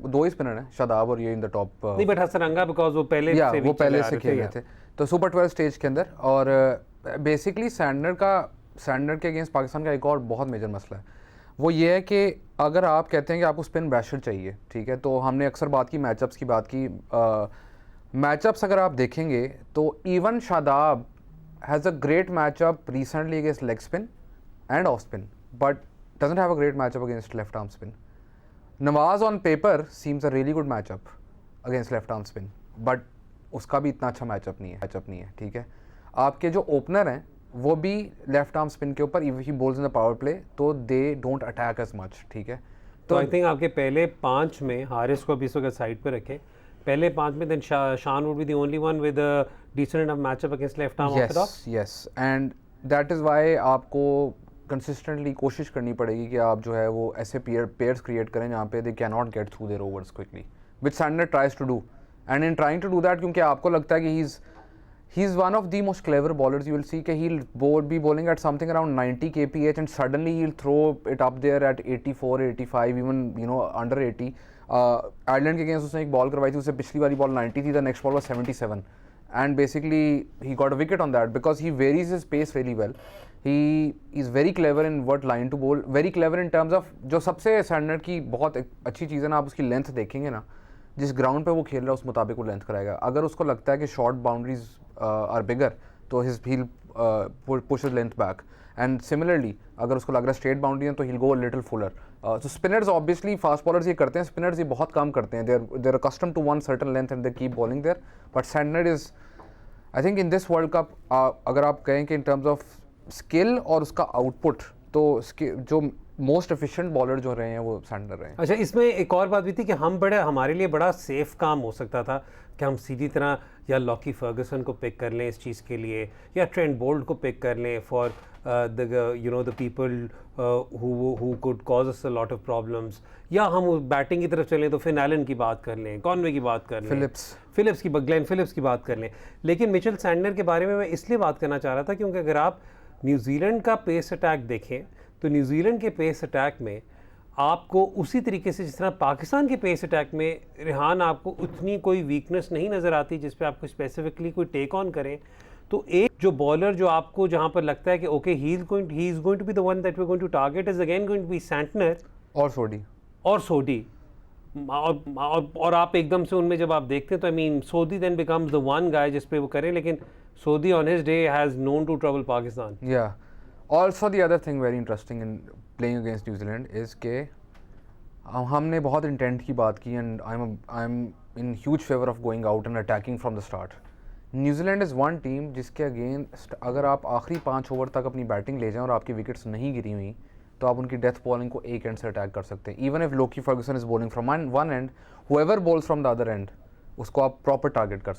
दो ही स्पिनर हैं, शादाब और ये इन द टॉप। नहीं बट हसरंगा बिकॉज वो पहले या से वो पहले से खेल रहे थे तो सुपर 12 स्टेज के अंदर। और बेसिकली सैंडनर के अगेंस्ट पाकिस्तान का एक और बहुत मेजर मसला है, वो ये है कि अगर आप कहते हैं कि आपको स्पिन बैशर चाहिए, ठीक है, तो हमने अक्सर बात की मैचअप्स की बात की। मैचअप्स अगर आप देखेंगे तो even Shadab has a great matchup recently against leg spin and off spin, but doesn't have a great matchup against left arm spin. Nawaz on paper seems a really good matchup against left arm spin, but उसका भी इतना अच्छा matchup नहीं है, ठीक है। आपके जो ओपनर हैं वो भी लेफ्ट आर्म स्पिन के ऊपर, if he bowls in the power play तो they don't attack as much, ठीक है। तो आई थिंक आपके पहले 5 में हारिस को अभी इस वक्त साइड पे रखें, पहले 5 में then Shan would be the only one with a decent enough matchup against left arm orthodox. Yes and that is why आपको कंसिस्टेंटली कोशिश करनी पड़ेगी कि आप जो है वो ऐसे पेयर्स क्रिएट करें जहाँ पे they can not get through their overs quickly, which Santner tries to do. And in trying to do that, क्योंकि आपको लगता है कि he is one of the most clever bowlers, you will see कि he'll be bowling at something around 90 kph and suddenly he'll throw it up there at 84 85 even under 80। Ireland के against उसने एक ball करवाई थी, उससे पिछली वाली ball 90 थी, the next ball was 77 and basically he got a wicket on that because he varies his pace really well। he is very clever in what line to bowl, very clever in terms of जो सबसे Santner की बहुत अच्छी चीज़ है ना, आप उसकी length देखेंगे ना, जिस ग्राउंड पे वो खेल रहा है उस मुताबिक वो लेंथ कराएगा। अगर उसको लगता है कि शॉर्ट बाउंड्रीज आर बिगर तो he'll push his length back, and similarly अगर उसको लग रहा है स्ट्रेट बाउंड्री है तो he'll go a little fuller। so spinners obviously fast bowlers ये करते हैं, spinners ये बहुत कम करते हैं, they're accustomed to one certain length and they keep bowling there, but Sandner is I think in this World Cup अगर आप कहें कि in terms of skill और उसका आउटपुट तो जो मोस्ट एफिशिएंट बॉलर जो रहे हैं वो सैंडनर रहे हैं। अच्छा, इसमें एक और बात भी थी कि हमारे लिए बड़ा सेफ काम हो सकता था कि हम सीधी तरह या लॉकी फर्गसन को पिक कर लें इस चीज़ के लिए, या ट्रेंट बोल्ट को पिक कर लें for the people who could cause us a lot of problems, या हम बैटिंग की तरफ चलें तो फिन एलन की बात कर लें, कॉनवे की बात कर लें, ग्लेन फिलिप्स की बात कर लें। लेकिन मिचेल सैंडनर के बारे में मैं इसलिए बात करना चाह रहा था क्योंकि अगर आप न्यूजीलैंड का पेस अटैक देखें तो न्यूजीलैंड के पेस अटैक में आपको उसी तरीके से जिस तरह पाकिस्तान के पेस अटैक में रिहान आपको उतनी कोई वीकनेस नहीं नज़र आती जिस पे आपको स्पेसिफिकली कोई टेक ऑन करें। तो एक जो बॉलर जो आपको जहाँ पर लगता है कि okay he is going to be the one that we are going to target is again going to be Santner और सोडी और आप एकदम से उनमें जब आप देखते हैं तो I mean Sodhi then becomes the one guy जिस पे वो करें, लेकिन Sodhi on his day has known to trouble Pakistan. या also the other thing very interesting in playing against New Zealand is के हमने बहुत इंटेंट की बात की and I am in huge favour of going out and attacking from the start. New Zealand is one team जिसके against अगर आप आखिरी 5 ओवर तक अपनी बैटिंग ले जाएं और आपकी विकेट्स नहीं गिरी हुई तो आप उनकी डेथ बॉलिंग को एक एंड से अटैक कर सकते हैं। Even if Lockie Ferguson is bowling from one end however bowls from the other end उसको आप प्रॉपर टारगेट कर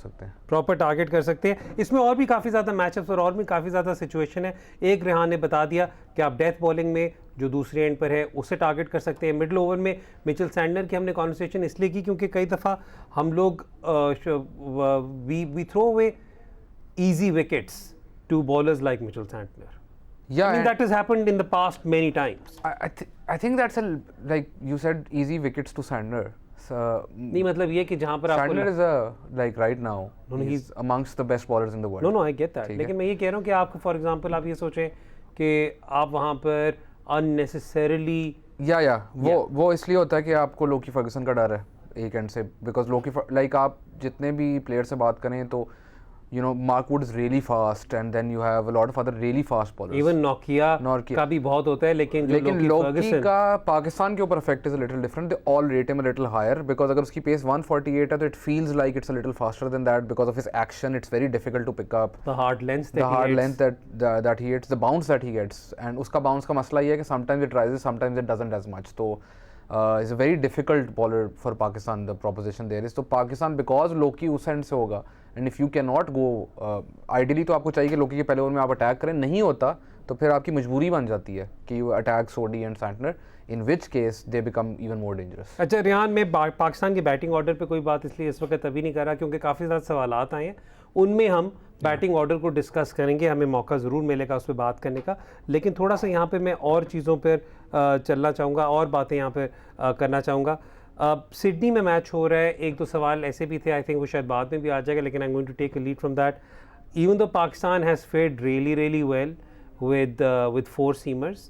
सकते हैं। इसमें और भी काफ़ी ज़्यादा मैचअप्स और भी काफ़ी ज़्यादा सिचुएशन है। एक रेहान ने बता दिया कि आप डेथ बॉलिंग में जो दूसरे एंड पर है उसे टारगेट कर सकते हैं। मिडल ओवर में मिचेल सैंडनर की हमने कॉन्वर्सेशन इसलिए की क्योंकि कई दफ़ा हम लोग we throw away easy wickets to bowlers like Mitchell Santner. Yeah, I mean that has happened in the past many times. I think that's like you said easy wickets to Sandner. नहीं मतलब ये कि जहाँ पर आपको Sandner is like right now he's amongst the best bowlers in the world. No, I get that. लेकिन मैं ये कह रहा हूँ कि आपको फॉर एग्जांपल आप ये सोचें कि आप वहाँ पर unnecessarily वो इसलिए होता है कि आपको लोकी फर्गसन का डर है एक एंड से, बिकॉज लोकी लाइक आप जितने भी प्लेयर से बात करें तो Mark Wood is really fast and then you have a lot of other really fast bowlers. Even Nokia का भी बहुत होता है, लेकिन लोकी का पाकिस्तान के ऊपर effect is a little different. They all rate him a little higher because अगर उसकी pace 148 है तो it feels like it's a little faster than that because of his action. It's very difficult to pick up. The hard length that he hits, the bounce that he gets, and उसका bounce का मसला ये है कि sometimes it rises, sometimes it doesn't as much. तो is a very difficult bowler for Pakistan. The proposition there is तो Pakistan because लोकी उस and से होगा and if you cannot go ideally तो आपको चाहिए कि लोकी के पहले ओवर में आप अटैक करें, नहीं होता तो फिर आपकी मजबूरी बन जाती है कि you attack Sodhi and Santner, in which case they become even more dangerous. अच्छा रिहान, मैं पाकिस्तान की बैटिंग ऑर्डर पे कोई बात इसलिए इस वक्त अभी नहीं कर रहा क्योंकि काफ़ी ज़्यादा सवालात आए हैं, उनमें हम बैटिंग ऑर्डर को डिस्कस करेंगे, हमें मौका ज़रूर मिलेगा उस पर बात करने का। लेकिन थोड़ा सा यहाँ पे मैं और चीज़ों पर चलना चाहूँगा और बातें यहाँ पर करना चाहूँगा। सिडनी में मैच हो रहा है, एक दो सवाल ऐसे भी थे, आई थिंक वो शायद बाद में भी आ जाएगा, लेकिन I am going to take a lead from that. Even though Pakistan has fared really, really well with four seamers,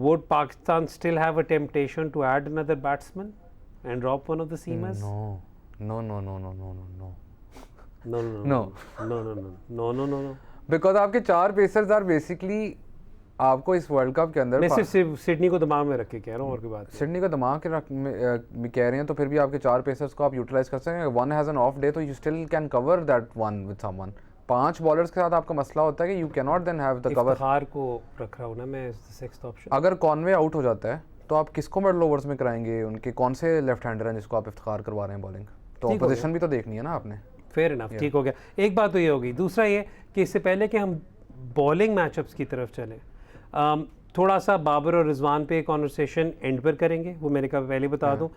would Pakistan still have a temptation to add another batsman and drop one of the seamers? No, no, no, no, no, no, no, no. No, no, No. no, no, no, no, no, no, no. Biकॉज आपके 4 pacers are basically आपको इस world cup के अंदर मैं सिर्फ Sydney को दिमाग में रख के कह रहा हूँ, और कोई बात नहीं. सिडनी का दिमाग के में कह रहे हैं, तो फिर भी आपके 4 पेसर्स को आप यूटिलाइज कर सकते हैं. One has an off day, तो you still can cover that one with someone. 5 bowlers के साथ आपका मसला होता है कि you can not then have the cover. Iftikhar को रख रहा हूँ ना मैं एज द सिक्स्थ ऑप्शन. अगर कॉनवे आउट हो जाता है तो आप किसको मिडल ओवर्स में कराएंगे? उनके कौन से लेफ्ट हैंडर हैं जिसको आप इफ्तिखार करवा रहे हैं बॉलिंग? तो ठीक हो अपोजिशन भी तो देखनी है ना आपने. फेयर इनफ, ठीक हो गया. एक बात तो ये होगी. दूसरा ये कि इससे पहले कि हम बॉलिंग मैचअप्स की तरफ चलें, थोड़ा सा बाबर और रिजवान पे कॉन्वर्सेशन एंड पर करेंगे, वो मैंने कहा पहले बता दूं.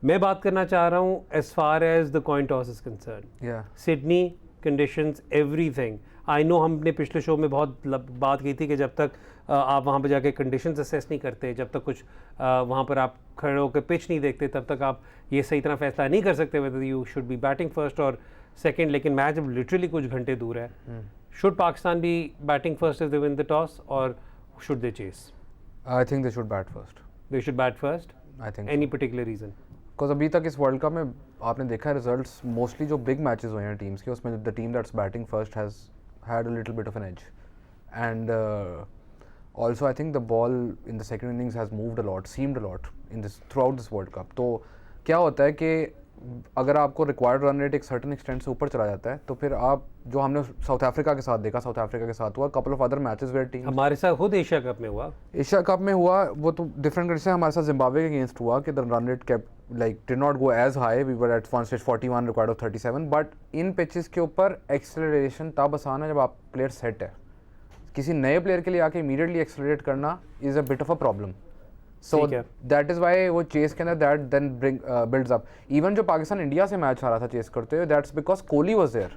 मैं बात करना चाह रहा हूँ as far as the coin toss is concern. Sydney conditions everything. I know हमने पिछले शो में बहुत बात की थी कि जब तक आप वहाँ पर जाके कंडीशंस असेस नहीं करते, जब तक कुछ वहाँ पर आप खड़े होकर पिच नहीं देखते, तब तक आप ये सही तरह फैसला नहीं कर सकते whether you should be batting first और सेकंड. लेकिन मैच अब लिटरली कुछ घंटे दूर है. Should Pakistan B batting first if they win the toss और should they chase? I think they should bat first. They should bat first? I think Any particular reason? Because अभी तक इस वर्ल्ड कप में आपने देखा है रिजल्ट्स मोस्टली जो big matches हुए हैं टीम्स के, उसमें the team that's batting first has had a little bit of an edge. And also I think the ball in the second innings has moved a lot, seamed a lot in this throughout this world cup. तो क्या होता है कि अगर आपको required run rate एक certain extent से ऊपर चला जाता है, तो फिर आप जो हमने साउथ अफ्रीका के साथ देखा, साउथ अफ्रीका के साथ हुआ, couple of other matches where team हमारे साथ खुद एशिया कप में हुआ. एशिया कप में हुआ, वो तो डिफरेंट कंडीशन. हमारे साथ जिम्बाब्वे के अगेंस्ट हुआ कि the run rate kept like did not go as high. We were at one stage 41 required off 37. But in pitches के ऊपर एक्सेलरेशन तब आसान है जब आप प्लेयर सेट है. किसी नए प्लेयर के लिए आके इमीडिएटली एक्सेलरेट करना is a bit of a problem. So that is why वो चेस के अंदर that then builds up. Even जो पाकिस्तान इंडिया से मैच आ रहा था चेस करते हुए, that's because Kohli was there.